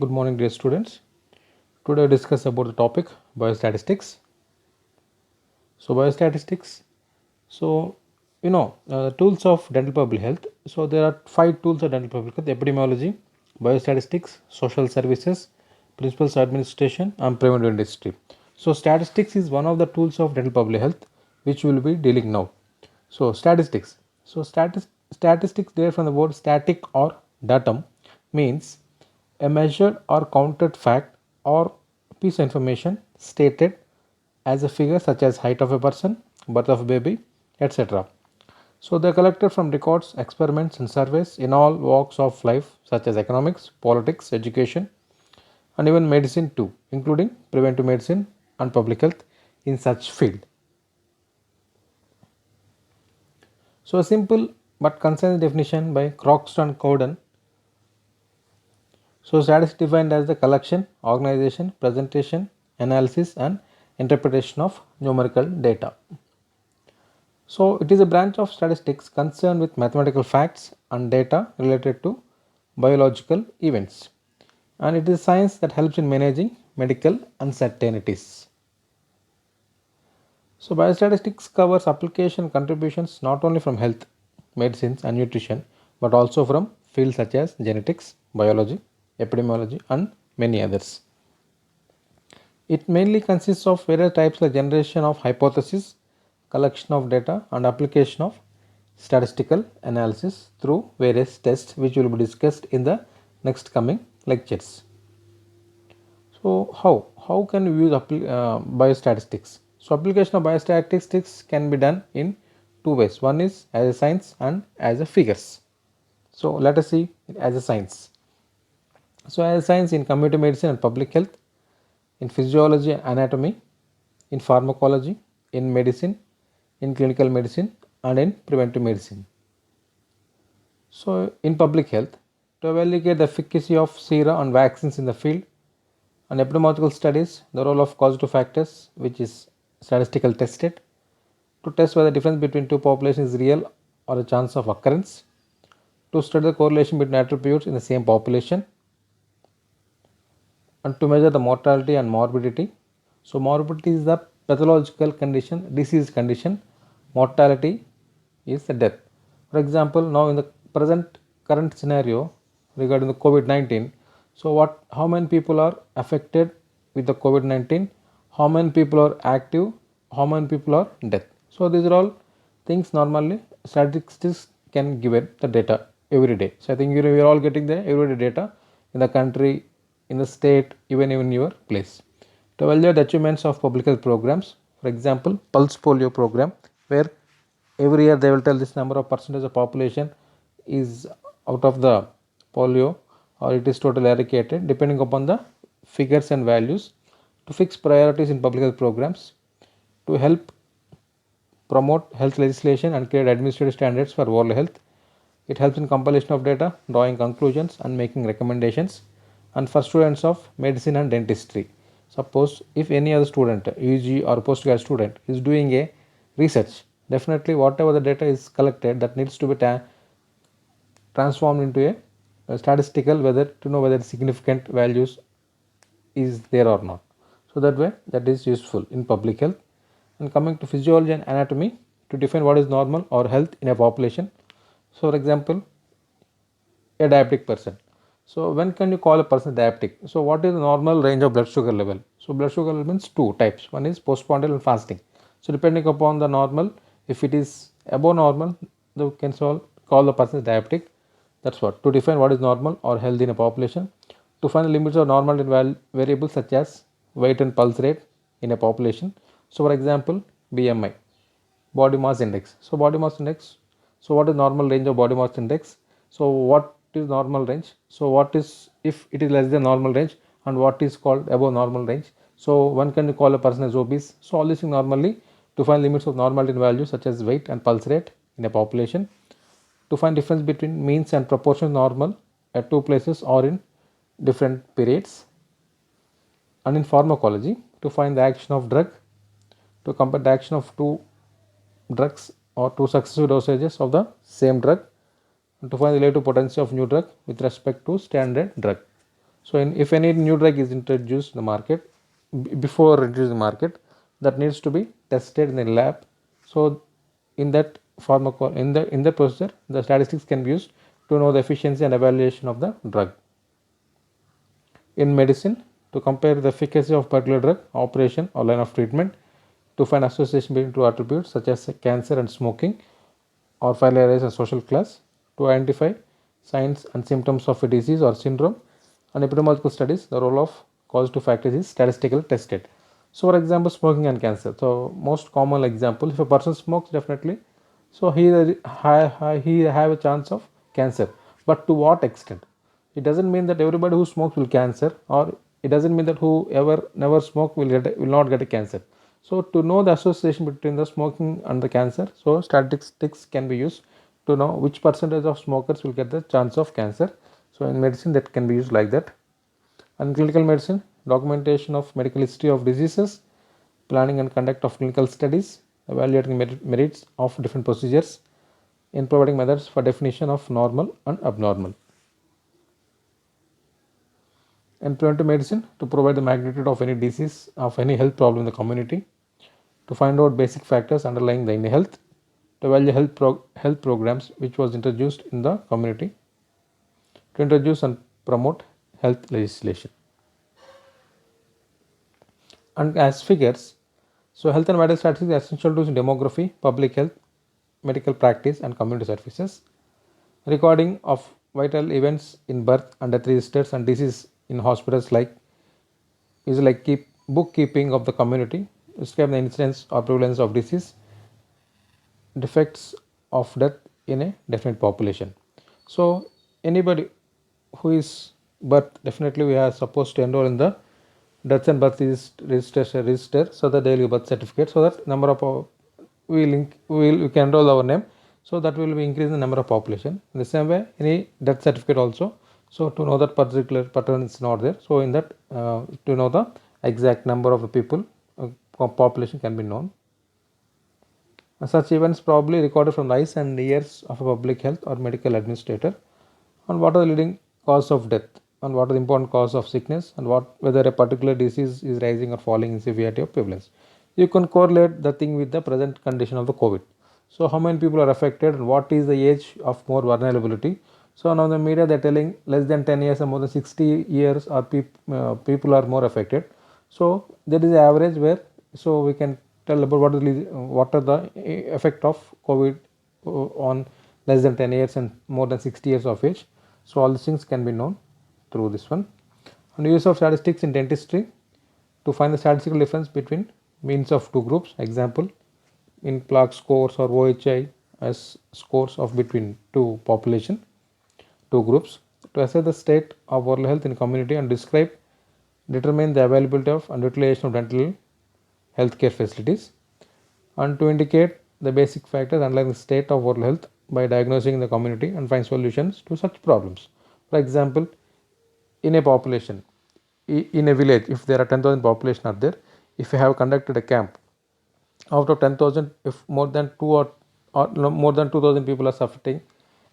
Good morning, dear students. Today we discuss about the topic biostatistics. So biostatistics. So tools of dental public health. So there are five tools of dental public health: epidemiology, biostatistics, social services, principles administration, and preventive dentistry. So statistics is one of the tools of dental public health which we will be dealing now. So statistics. So statistics there from the word static or datum means a measured or counted fact or piece of information stated as a figure such as height of a person, birth of a baby, etc. So they are collected from records, experiments and surveys in all walks of life such as economics, politics, education and even medicine too, including preventive medicine and public health in such field. So a simple but concise definition by Croxton and Cowden. So statistics defined as the collection, organization, presentation, analysis and interpretation of numerical data. So it is a branch of statistics concerned with mathematical facts and data related to biological events. And it is science that helps in managing medical uncertainties. So biostatistics covers application contributions not only from health, medicines and nutrition, but also from fields such as genetics, biology, epidemiology and many others. It mainly consists of various types like generation of hypotheses, collection of data and application of statistical analysis through various tests which will be discussed in the next coming lectures. So how can we use biostatistics? So application of biostatistics can be done in two ways. One is as a science and as a figures. So let us see it as a science. So as a science in community medicine and public health, in physiology and anatomy, in pharmacology, in medicine, in clinical medicine and in preventive medicine. So in public health, to evaluate the efficacy of sera and vaccines in the field, and epidemiological studies, the role of causative factors which is statistical tested, to test whether the difference between two populations is real or a chance of occurrence, to study the correlation between attributes in the same population, and to measure the mortality and morbidity. So morbidity is the pathological condition, disease condition. Mortality is the death. For example, now in the current scenario regarding the COVID-19, so how many people are affected with the COVID-19, how many people are active, how many people are dead. So these are all things normally statistics can give it the data every day. So I think we are all getting the everyday data in the country, in the state, even in your place. To evaluate the achievements of public health programs, for example, Pulse Polio program, where every year they will tell this number of percentage of population is out of the polio or it is totally eradicated depending upon the figures and values, to fix priorities in public health programs, to help promote health legislation and create administrative standards for oral health. It helps in compilation of data, drawing conclusions and making recommendations. And for students of medicine and dentistry, suppose if any other student, UG or postgrad student, is doing a research, definitely whatever the data is collected, that needs to be transformed into a statistical, whether to know whether significant values is there or not. So that way that is useful in public health. And coming to physiology and anatomy, to define what is normal or health in a population. So for example, a diabetic person. So when can you call a person diabetic? So what is the normal range of blood sugar level? So blood sugar level means two types. One is postprandial and fasting. So depending upon the normal, if it is above normal, you can call the person diabetic. That's what. To define what is normal or healthy in a population. To find the limits of normal variables such as weight and pulse rate in a population. So for example, BMI, body mass index. So body mass index, so what is normal range of body mass index? So what is normal range? So what is, if it is less than normal range, and what is called above normal range? So one can call a person as obese. So all these things normally to find limits of normality values such as weight and pulse rate in a population, to find difference between means and proportion normal at two places or in different periods, and in pharmacology to find the action of drug, to compare the action of two drugs or two successive dosages of the same drug, and to find the relative potency of new drug with respect to standard drug. So if any new drug is introduced in the market, before introducing the market, that needs to be tested in the lab. So in that in the procedure, the statistics can be used to know the efficiency and evaluation of the drug. In medicine, to compare the efficacy of particular drug, operation or line of treatment, to find association between two attributes such as cancer and smoking, or finally arise a social class, to identify signs and symptoms of a disease or syndrome. And epidemiological studies, the role of causative factors is statistically tested. So for example, smoking and cancer. So most common example, if a person smokes, definitely, so he have a chance of cancer. But to what extent? It doesn't mean that everybody who smokes will cancer, or it doesn't mean that whoever never smoke will not get a cancer. So to know the association between the smoking and the cancer, so statistics can be used to know which percentage of smokers will get the chance of cancer. So in medicine, that can be used like that. And clinical medicine, documentation of medical history of diseases, planning and conduct of clinical studies, evaluating merits of different procedures, in providing methods for definition of normal and abnormal. And preventive medicine, to provide the magnitude of any disease, of any health problem in the community, to find out basic factors underlying the health, to evaluate health programs which was introduced in the community, to introduce and promote health legislation. And as figures, so health and vital statistics are essential to demography, public health, medical practice and community services. Recording of vital events in birth and death registers and disease in hospitals is like bookkeeping of the community, describe the incidence or prevalence of disease, defects of death in a definite population. So anybody who is birth, definitely we are supposed to enroll in the death and birth register, so that they will give birth certificate, so that number of we can enroll our name, so that will be increase the number of population. In the same way, any death certificate also, so to know that particular pattern is not there, so in that to know the exact number of the people, population can be known. Such events probably recorded from the eyes and ears of a public health or medical administrator, on what are the leading cause of death, and what are the important cause of sickness, and whether a particular disease is rising or falling in severity or prevalence. You can correlate the thing with the present condition of the COVID. So how many people are affected and what is the age of more vulnerability. So now the media, they're telling less than 10 years and more than 60 years are people are more affected. So there is an average where, so we can tell about what are the effect of COVID on less than 10 years and more than 60 years of age. So all these things can be known through this one. And use of statistics in dentistry, to find the statistical difference between means of two groups. Example, in plaque scores or OHI as scores of between two groups, to assess the state of oral health in community and determine the availability of and utilization of dental healthcare facilities, and to indicate the basic factors underlying the state of oral health by diagnosing the community and find solutions to such problems. For example, in a population, in a village, if there are 10,000 population are there, if you have conducted a camp, out of 10,000, if more than 2 or no, more than 2,000 people are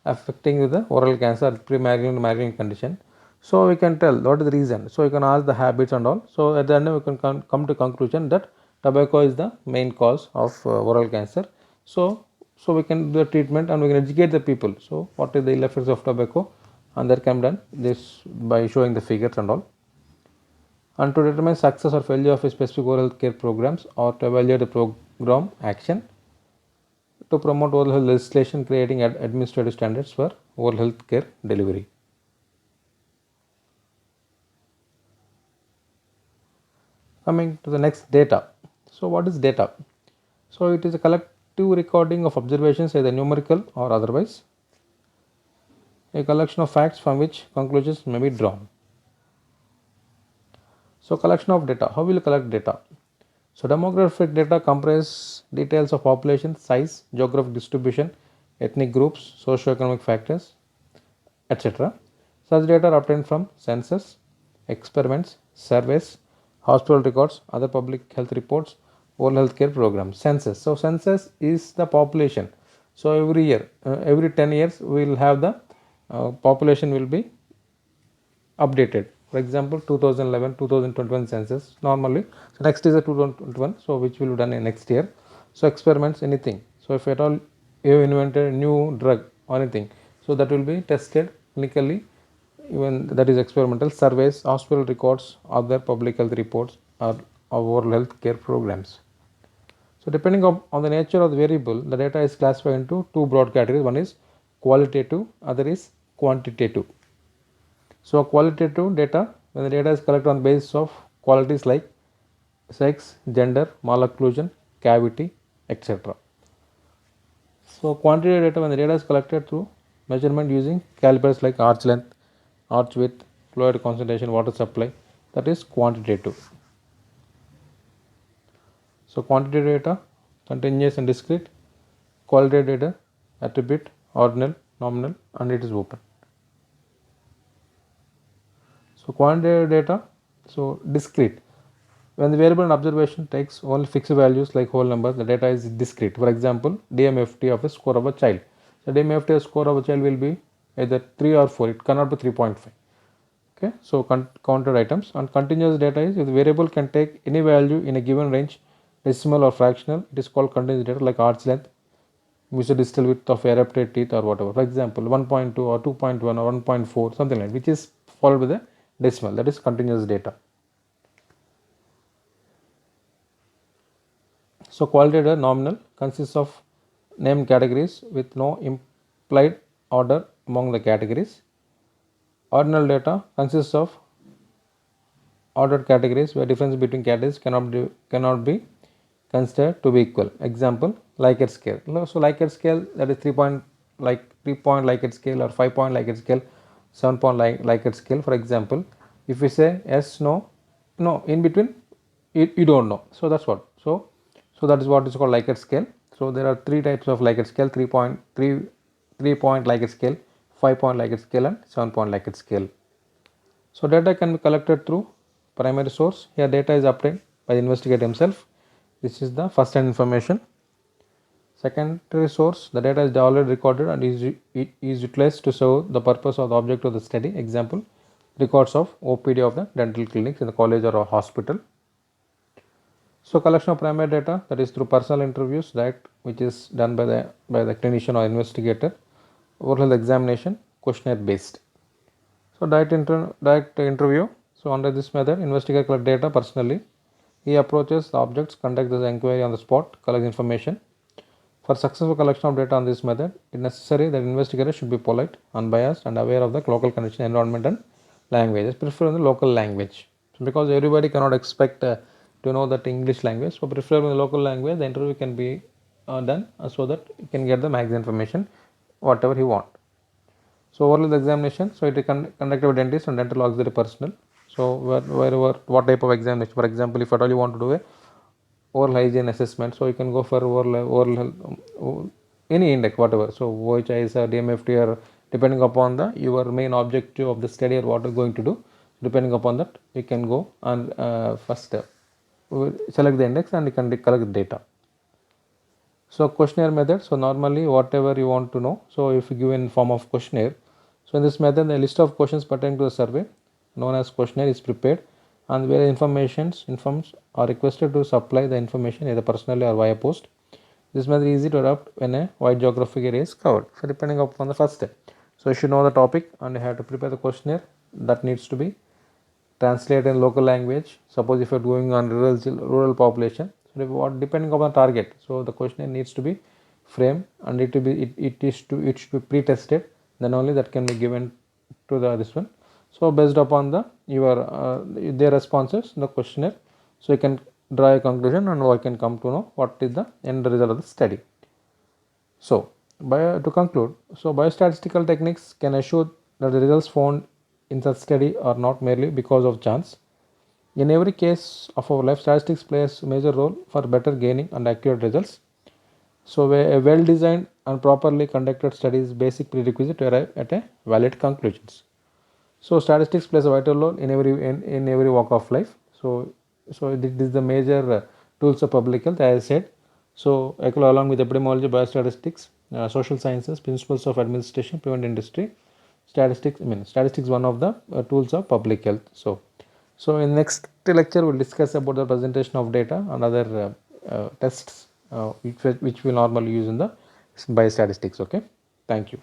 affecting with the oral cancer, pre-migraine and migraine condition, so we can tell what is the reason. So you can ask the habits and all. So at the end we can come to conclusion that tobacco is the main cause of oral cancer. So we can do the treatment and we can educate the people. So what is the ill effects of tobacco, and that can be done this by showing the figures and all. And to determine success or failure of a specific oral health care programs, or to evaluate the program action, to promote oral health legislation, creating administrative standards for oral health care delivery. Coming to the next, data. So what is data? So it is a collective recording of observations, either numerical or otherwise, a collection of facts from which conclusions may be drawn. So collection of data, how will you collect data? So demographic data comprise details of population size, geographic distribution, ethnic groups, socio-economic factors, etc. Such data are obtained from census, experiments, surveys, hospital records, other public health reports, oral health care programs. Census. So census is the population. So every year, every 10 years, we will have the population will be updated. For example, 2011, 2021 census normally. So next is a 2021, so which will be done in next year. So experiments, anything. So if at all you invented a new drug or anything, so that will be tested clinically, even that is experimental. Surveys, hospital records, other public health reports, or overall health care programs. So depending on the nature of the variable, the data is classified into two broad categories. One is qualitative, other is quantitative. So qualitative data, when the data is collected on the basis of qualities like sex, gender, malocclusion, cavity, etc. So quantitative data, when the data is collected through measurement using calipers like arch length, arch width, fluid concentration, water supply, that is quantitative. So quantitative data, continuous and discrete. Qualitative data, attribute, ordinal, nominal, and it is open. So quantitative data, so discrete. When the variable in observation takes only fixed values like whole numbers, the data is discrete. For example, DMFT of a score of a child. So DMFT of score of a child will be either 3 or 4. It cannot be 3.5. Okay, so counted items. And continuous data is if the variable can take any value in a given range, decimal or fractional, it is called continuous data like arch length, distal width of erupted teeth or whatever. For example, 1.2 or 2.1 or 1.4, something like, which is followed with a decimal, that is continuous data. So qualitative data, nominal, consists of named categories with no implied order among the categories. Ordinal data consists of ordered categories where difference between categories cannot be considered to be equal. Example, Likert scale. So Likert scale, that is 3 point Likert scale or 5 point Likert scale, 7 point Likert scale. For example, if we say yes, no, in between you don't know. So that's what. So that is what is called Likert scale. So there are three types of Likert scale: 3 point Likert scale, 5 point Likert scale, and 7 point Likert scale. So data can be collected through primary source. Here data is obtained by the investigator himself. This is the first hand information. Secondary source, the data is already recorded and is utilized to serve the purpose of the object of the study. Example, records of OPD of the dental clinics in the college or a hospital. So collection of primary data, that is through personal interviews, that which is done by the clinician or investigator. Oral examination, questionnaire based. So direct interview. So under this method, investigator collects data personally. He approaches the objects, conducts the inquiry on the spot, collects information. For successful collection of data on this method, it is necessary that investigator should be polite, unbiased, and aware of the local condition, environment, and language. Prefer in the local language. So because everybody cannot expect to know that English language, so prefer in the local language, the interview can be done so that you can get the max information, whatever you want. So oral examination, so it is conducted by dentist and dental auxiliary personnel. So wherever, what type of examination, for example, if at all you want to do a oral hygiene assessment, so you can go for oral any index, whatever. So OHIS or DMFT, or depending upon the your main objective of the study or what you're going to do, depending upon that you can go and first select the index and you can collect the data. So questionnaire method, so normally whatever you want to know, so if you give in form of questionnaire, so in this method the list of questions pertaining to the survey known as questionnaire is prepared, and where informs are requested to supply the information either personally or via post. This method is easy to adopt when a wide geographic area is covered. So depending upon the first step, so you should know the topic and you have to prepare the questionnaire that needs to be translated in local language. Suppose if you are going on rural population, so what depending upon target, so the questionnaire needs to be framed and it should be pre-tested, then only that can be given to this one. So based upon their responses in the questionnaire, so you can draw a conclusion and I can come to know what is the end result of the study. So to conclude, so biostatistical techniques can assure that the results found in such study are not merely because of chance. In every case of our life, statistics plays a major role for better gaining and accurate results. So a well-designed and properly conducted study is basic prerequisite to arrive at a valid conclusions. So statistics plays a vital role in every walk of life. So this is the major tools of public health, as I said. So along with epidemiology, biostatistics, social sciences, principles of administration, prevent industry. statistics, I mean statistics one of the tools of public health. So in next lecture we'll discuss about the presentation of data and other tests which we normally use in the biostatistics. Okay, thank you.